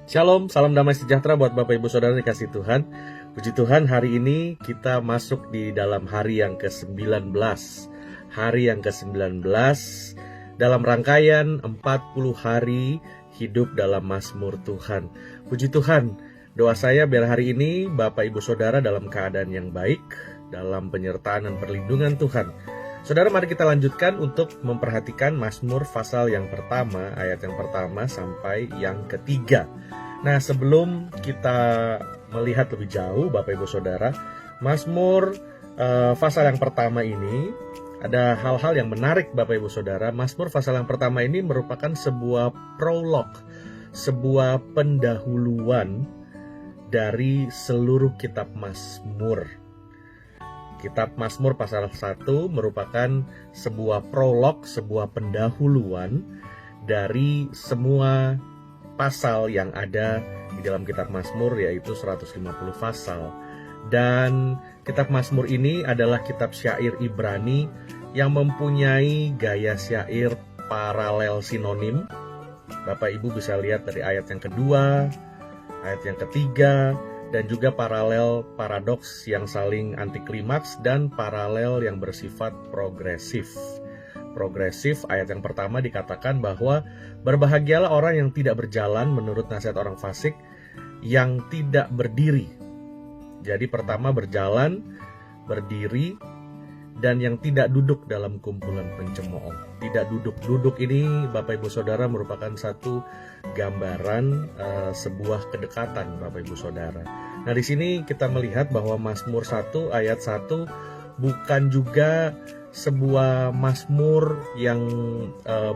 Shalom, salam damai sejahtera buat Bapak Ibu Saudara yang dikasih Tuhan. Puji Tuhan, hari ini kita masuk di dalam hari yang ke-19. Hari yang ke-19 dalam rangkaian 40 hari hidup dalam Mazmur Tuhan. Puji Tuhan, doa saya biar hari ini Bapak Ibu Saudara dalam keadaan yang baik, dalam penyertaan dan perlindungan Tuhan. Saudara, mari kita lanjutkan untuk memperhatikan Mazmur pasal yang pertama, ayat yang pertama sampai yang ketiga. Nah, sebelum kita melihat lebih jauh, Bapak Ibu Saudara, Mazmur pasal yang pertama ini ada hal-hal yang menarik, Bapak Ibu Saudara. Mazmur pasal yang pertama ini merupakan sebuah prolog, sebuah pendahuluan dari seluruh kitab Mazmur. Kitab Mazmur pasal 1 merupakan sebuah prolog, sebuah pendahuluan dari semua pasal yang ada di dalam kitab Mazmur, yaitu 150 pasal. Dan kitab Mazmur ini adalah kitab syair Ibrani yang mempunyai gaya syair paralel sinonim. Bapak Ibu bisa lihat dari ayat yang kedua, ayat yang ketiga, dan juga paralel paradoks yang saling anti klimaks dan paralel yang bersifat progresif. Progresif, ayat yang pertama dikatakan bahwa berbahagialah orang yang tidak berjalan menurut nasihat orang fasik, yang tidak berdiri. Jadi pertama berjalan, berdiri, dan yang tidak duduk dalam kumpulan pencemooh. Tidak duduk. Duduk ini, Bapak Ibu Saudara, merupakan satu gambaran sebuah kedekatan, Bapak Ibu Saudara. Nah, di sini kita melihat bahwa Mazmur 1 ayat 1 bukan juga sebuah mazmur yang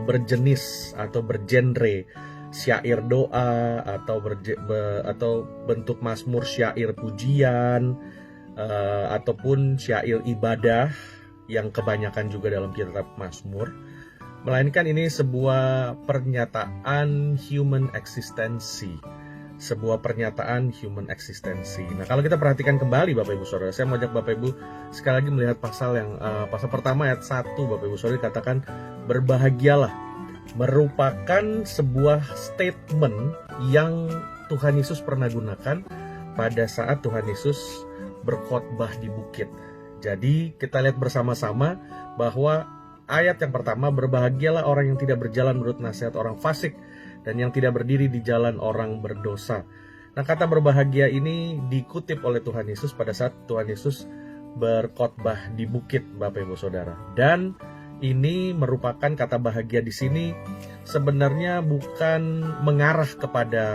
berjenis atau bergenre syair doa atau bentuk mazmur syair pujian ataupun syair ibadah yang kebanyakan juga dalam kitab Mazmur, melainkan ini sebuah pernyataan human eksistensi. Sebuah pernyataan human eksistensi. Nah, kalau kita perhatikan kembali Bapak Ibu Saudara, saya mau ajak Bapak Ibu sekali lagi melihat pasal pertama ayat 1. Bapak Ibu Saudara dikatakan berbahagialah, merupakan sebuah statement yang Tuhan Yesus pernah gunakan pada saat Tuhan Yesus berkhotbah di bukit. Jadi kita lihat bersama-sama bahwa ayat yang pertama, berbahagialah orang yang tidak berjalan menurut nasihat orang fasik dan yang tidak berdiri di jalan orang berdosa. Nah, kata berbahagia ini dikutip oleh Tuhan Yesus pada saat Tuhan Yesus berkhotbah di bukit, Bapak Ibu Saudara. Dan ini merupakan kata bahagia di sini sebenarnya bukan mengarah kepada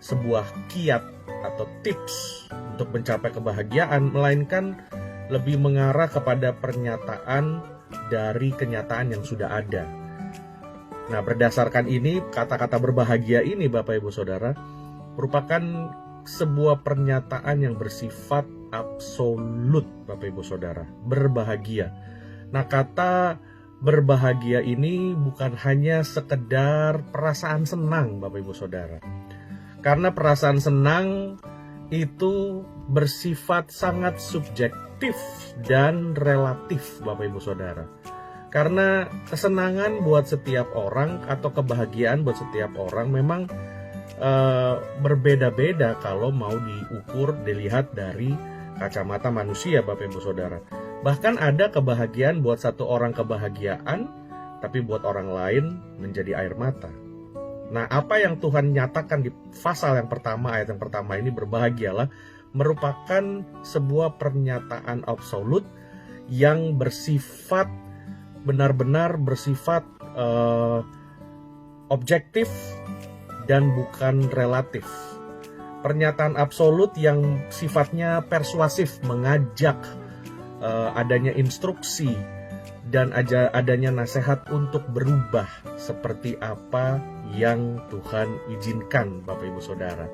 sebuah kiat atau tips untuk mencapai kebahagiaan, melainkan lebih mengarah kepada pernyataan dari kenyataan yang sudah ada. Nah, berdasarkan ini, kata-kata berbahagia ini, Bapak Ibu Saudara, merupakan sebuah pernyataan yang bersifat absolut, Bapak Ibu Saudara. Berbahagia. Nah, kata berbahagia ini bukan hanya sekedar perasaan senang, Bapak Ibu Saudara. Karena perasaan senang itu bersifat sangat subjektif dan relatif, Bapak Ibu Saudara. Karena kesenangan buat setiap orang atau kebahagiaan buat setiap orang memang berbeda-beda kalau mau diukur, dilihat dari kacamata manusia, Bapak Ibu Saudara. Bahkan ada kebahagiaan buat satu orang kebahagiaan, tapi buat orang lain menjadi air mata. Nah, apa yang Tuhan nyatakan di pasal yang pertama, ayat yang pertama ini, berbahagialah, merupakan sebuah pernyataan absolut yang bersifat benar-benar bersifat objektif dan bukan relatif. Pernyataan absolut yang sifatnya persuasif, mengajak adanya instruksi dan adanya nasihat untuk berubah seperti apa yang Tuhan izinkan, Bapak Ibu Saudara.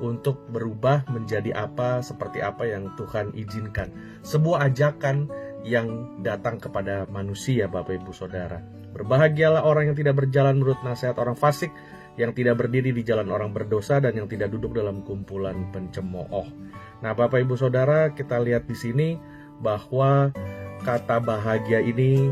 Untuk berubah menjadi apa, seperti apa yang Tuhan izinkan. Sebuah ajakan yang datang kepada manusia, Bapak Ibu Saudara. Berbahagialah orang yang tidak berjalan menurut nasihat orang fasik, yang tidak berdiri di jalan orang berdosa, dan yang tidak duduk dalam kumpulan pencemooh. Nah, Bapak Ibu Saudara, kita lihat di sini bahwa kata bahagia ini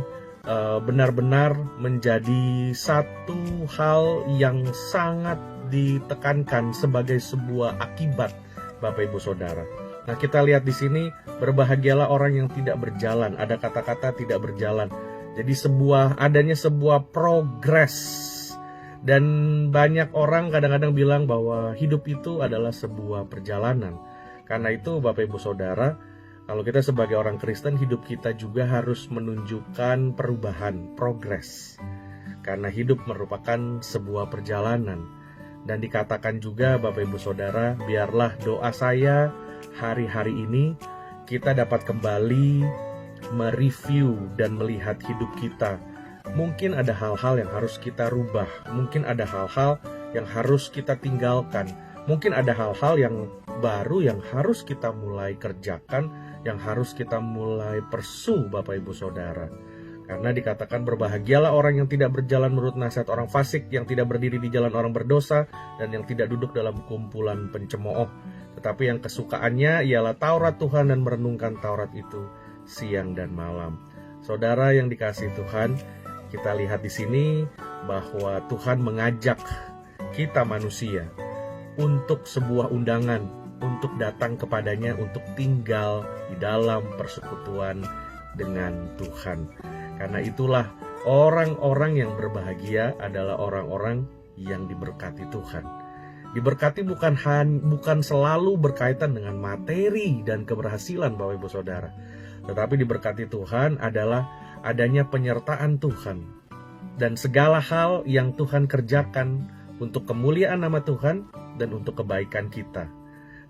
benar-benar menjadi satu hal yang sangat ditekankan sebagai sebuah akibat, Bapak Ibu Saudara. Nah, kita lihat di sini, berbahagialah orang yang tidak berjalan. Ada kata-kata tidak berjalan. Jadi adanya sebuah progres. Dan banyak orang kadang-kadang bilang bahwa hidup itu adalah sebuah perjalanan. Karena itu Bapak Ibu Saudara, kalau kita sebagai orang Kristen, hidup kita juga harus menunjukkan perubahan, progres. Karena hidup merupakan sebuah perjalanan. Dan dikatakan juga Bapak Ibu Saudara, biarlah doa saya hari-hari ini kita dapat kembali mereview dan melihat hidup kita. Mungkin ada hal-hal yang harus kita rubah, mungkin ada hal-hal yang harus kita tinggalkan, mungkin ada hal-hal yang baru yang harus kita mulai kerjakan, yang harus kita mulai pursue, Bapak Ibu Saudara. Karena dikatakan berbahagialah orang yang tidak berjalan menurut nasihat orang fasik, yang tidak berdiri di jalan orang berdosa, dan yang tidak duduk dalam kumpulan pencemooh. Tetapi yang kesukaannya ialah Taurat Tuhan dan merenungkan Taurat itu siang dan malam. Saudara yang dikasihi Tuhan, kita lihat di sini bahwa Tuhan mengajak kita manusia untuk sebuah undangan, untuk datang kepadanya, untuk tinggal di dalam persekutuan dengan Tuhan. Karena itulah orang-orang yang berbahagia adalah orang-orang yang diberkati Tuhan. Diberkati bukan selalu berkaitan dengan materi dan keberhasilan, Bapak Ibu Saudara. Tetapi diberkati Tuhan adalah adanya penyertaan Tuhan. Dan segala hal yang Tuhan kerjakan untuk kemuliaan nama Tuhan dan untuk kebaikan kita.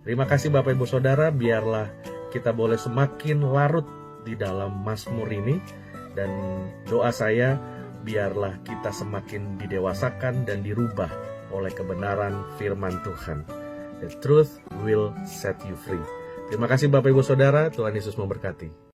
Terima kasih Bapak Ibu Saudara, biarlah kita boleh semakin larut di dalam Mazmur ini. Dan doa saya, biarlah kita semakin didewasakan dan dirubah oleh kebenaran firman Tuhan. The truth will set you free. Terima kasih Bapak Ibu Saudara, Tuhan Yesus memberkati.